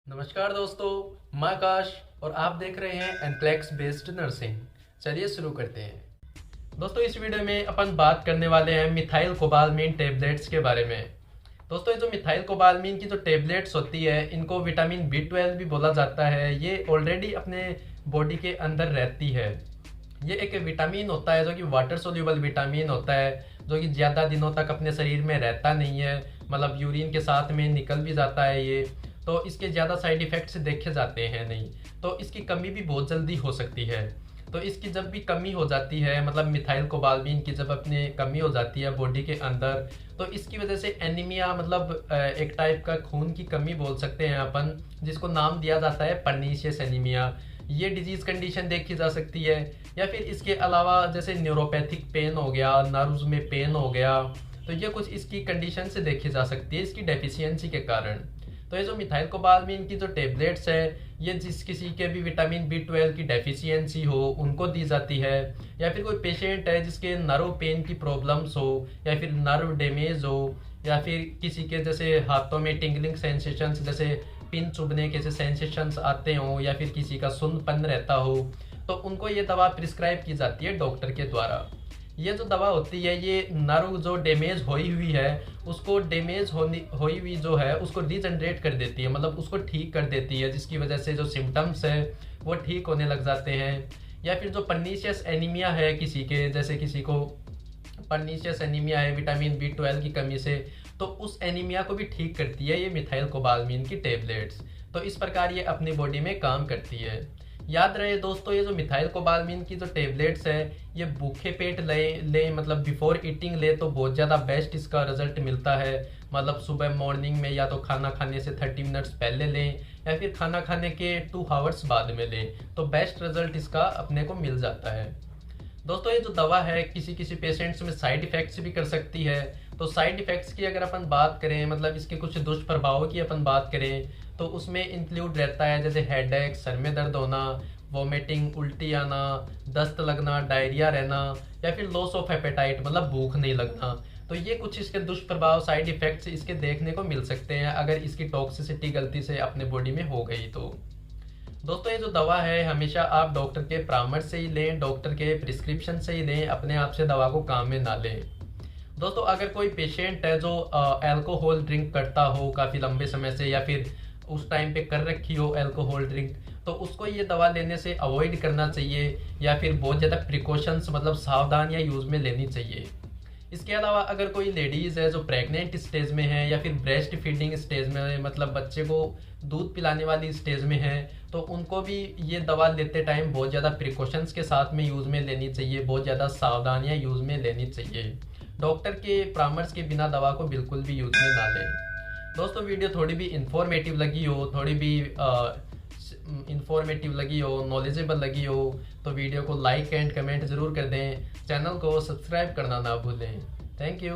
नमस्कार दोस्तों, मैं आकाश और आप देख रहे हैं एनप्लेक्स बेस्ड नर्सिंग। चलिए शुरू करते हैं। दोस्तों, इस वीडियो में अपन बात करने वाले हैं मिथाइल कोबालमीन टेबलेट्स के बारे में। दोस्तों, ये जो मिथाइल कोबालमीन की जो टेबलेट्स होती है, इनको विटामिन B12 भी बोला जाता है। ये ऑलरेडी अपने बॉडी के अंदर रहती है। ये एक विटामिन होता है जो कि वाटर सोल्यूबल विटामिन होता है, जो कि ज़्यादा दिनों तक अपने शरीर में रहता नहीं है, मतलब यूरिन के साथ में निकल भी जाता है ये। तो इसके ज़्यादा साइड इफ़ेक्ट्स देखे जाते हैं नहीं, तो इसकी कमी भी बहुत जल्दी हो सकती है। तो इसकी जब भी कमी हो जाती है, मतलब मिथाइल कोबालमीन की जब अपने कमी हो जाती है बॉडी के अंदर, तो इसकी वजह से एनीमिया, मतलब एक टाइप का खून की कमी बोल सकते हैं अपन, जिसको नाम दिया जाता है पर्नीशियस एनीमिया। ये डिजीज़ कंडीशन देखी जा सकती है। या फिर इसके अलावा जैसे न्यूरोपैथिक पेन हो गया, नर्व्स में पेन हो गया, तो ये कुछ इसकी कंडीशन से देखी जा सकती है इसकी डेफिशिएंसी के कारण। तो ये जो मिथाइल कोबालमीन की जो टेबलेट्स है, ये जिस किसी के भी विटामिन B12 की डेफिशिएंसी हो उनको दी जाती है। या फिर कोई पेशेंट है जिसके नर्व पेन की प्रॉब्लम्स हो, या फिर नर्व डैमेज हो, या फिर किसी के जैसे हाथों में टिंगलिंग सेंसेशंस, जैसे पिन चुभने के जैसे सेंसेशंस आते हों, या फिर किसी का सुन्नपन रहता हो, तो उनको ये दवा प्रिस्क्राइब की जाती है डॉक्टर के द्वारा। ये जो दवा होती है, ये नर्व जो डैमेज हुई हुई है, उसको डैमेज हुई हुई जो है उसको रीजनरेट कर देती है, मतलब उसको ठीक कर देती है, जिसकी वजह से जो सिम्टम्स है वो ठीक होने लग जाते हैं। या फिर जो पर्नीशियस एनीमिया है किसी के, जैसे किसी को पर्नीशियस एनीमिया है विटामिन B12 की कमी से, तो उस एनीमिया को भी ठीक करती है ये मिथाइल कोबालमीन की टेबलेट्स। तो इस प्रकार ये अपनी बॉडी में काम करती है। याद रहे दोस्तों, ये जो मिथाइल कोबालमीन की जो टेबलेट्स है, ये भूखे पेट ले मतलब बिफोर ईटिंग ले तो बहुत ज़्यादा बेस्ट इसका रिजल्ट मिलता है। मतलब सुबह मॉर्निंग में या तो खाना खाने से 30 मिनट्स पहले लें, या फिर खाना खाने के 2 आवर्स बाद में लें, तो बेस्ट रिजल्ट इसका अपने को मिल जाता है। दोस्तों, ये जो दवा है किसी किसी पेशेंट्स में साइड इफ़ेक्ट्स भी कर सकती है। तो साइड इफ़ेक्ट्स की अगर अपन बात करें, मतलब इसके कुछ दुष्प्रभावों की अपन बात करें, तो उसमें इंक्लूड रहता है जैसे हेडेक, सर में दर्द होना, वॉमिटिंग, उल्टी आना, दस्त लगना, डायरिया रहना, या फिर लॉस ऑफ एपेटाइट, मतलब भूख नहीं लगना। तो ये कुछ इसके दुष्प्रभाव, साइड इफ़ेक्ट्स इसके देखने को मिल सकते हैं अगर इसकी टॉक्सिसिटी गलती से अपने बॉडी में हो गई तो। दोस्तों, ये जो दवा है हमेशा आप डॉक्टर के परामर्श से ही लें, डॉक्टर के प्रिस्क्रिप्शन से ही लें, अपने आप से दवा को काम में ना लें। दोस्तों, अगर कोई पेशेंट है जो अल्कोहल ड्रिंक करता हो काफ़ी लंबे समय से, या फिर उस टाइम पे कर रखी हो अल्कोहल ड्रिंक, तो उसको ये दवा लेने से अवॉइड करना चाहिए, या फिर बहुत ज़्यादा प्रिकॉशंस, मतलब सावधानियाँ यूज़ में लेनी चाहिए। इसके अलावा अगर कोई लेडीज़ है जो प्रेग्नेंट स्टेज में है, या फिर ब्रेस्ट फीडिंग स्टेज में है, मतलब बच्चे को दूध पिलाने वाली स्टेज में है, तो उनको भी ये दवा लेते टाइम बहुत ज़्यादा प्रिकॉशंस के साथ में यूज़ में लेनी चाहिए, बहुत ज़्यादा सावधानियाँ यूज़ में लेनी चाहिए। डॉक्टर के परामर्श के बिना दवा को बिल्कुल भी यूज़ में ना लें। दोस्तों, वीडियो थोड़ी भी इंफॉर्मेटिव लगी हो, थोड़ी भी इंफॉर्मेटिव लगी हो, नॉलेजेबल लगी हो, तो वीडियो को लाइक एंड कमेंट ज़रूर कर दें। चैनल को सब्सक्राइब करना ना भूलें। Thank you.